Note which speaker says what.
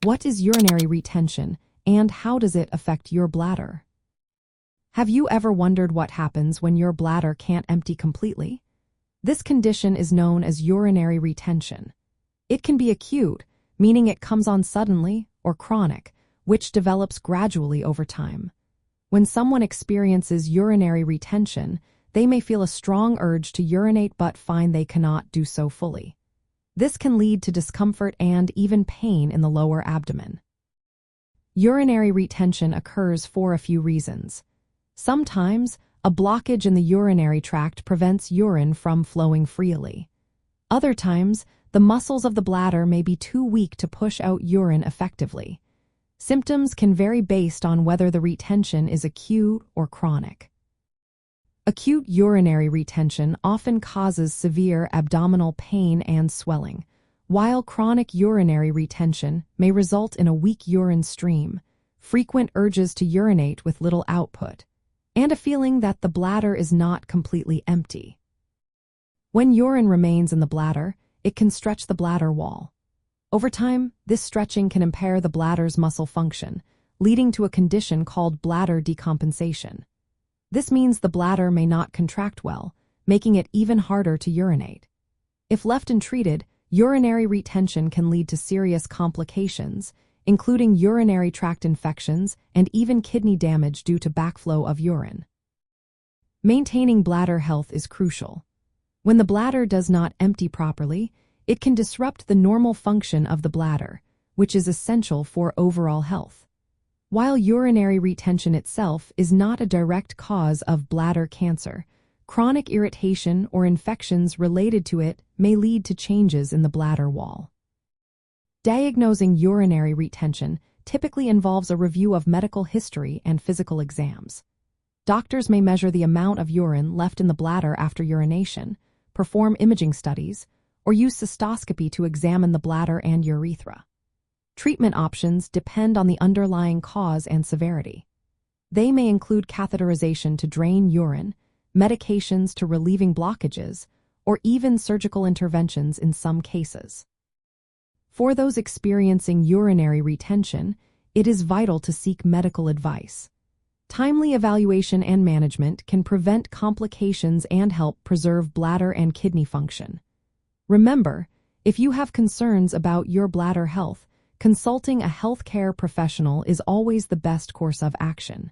Speaker 1: What is urinary retention, and how does it affect your bladder? Have you ever wondered what happens when your bladder can't empty completely? This condition is known as urinary retention. It can be acute, meaning it comes on suddenly, or chronic, which develops gradually over time. When someone experiences urinary retention, they may feel a strong urge to urinate but find they cannot do so fully. This can lead to discomfort and even pain in the lower abdomen. Urinary retention occurs for a few reasons. Sometimes, a blockage in the urinary tract prevents urine from flowing freely. Other times, the muscles of the bladder may be too weak to push out urine effectively. Symptoms can vary based on whether the retention is acute or chronic. Acute urinary retention often causes severe abdominal pain and swelling, while chronic urinary retention may result in a weak urine stream, frequent urges to urinate with little output, and a feeling that the bladder is not completely empty. When urine remains in the bladder, it can stretch the bladder wall. Over time, this stretching can impair the bladder's muscle function, leading to a condition called bladder decompensation. This means the bladder may not contract well, making it even harder to urinate. If left untreated, urinary retention can lead to serious complications, including urinary tract infections and even kidney damage due to backflow of urine. Maintaining bladder health is crucial. When the bladder does not empty properly, it can disrupt the normal function of the bladder, which is essential for overall health. While urinary retention itself is not a direct cause of bladder cancer, chronic irritation or infections related to it may lead to changes in the bladder wall. Diagnosing urinary retention typically involves a review of medical history and physical exams. Doctors may measure the amount of urine left in the bladder after urination, perform imaging studies, or use cystoscopy to examine the bladder and urethra. Treatment options depend on the underlying cause and severity. They may include catheterization to drain urine, medications to relieving blockages, or even surgical interventions in some cases. For those experiencing urinary retention, it is vital to seek medical advice. Timely evaluation and management can prevent complications and help preserve bladder and kidney function. Remember, if you have concerns about your bladder health, consulting a healthcare professional is always the best course of action.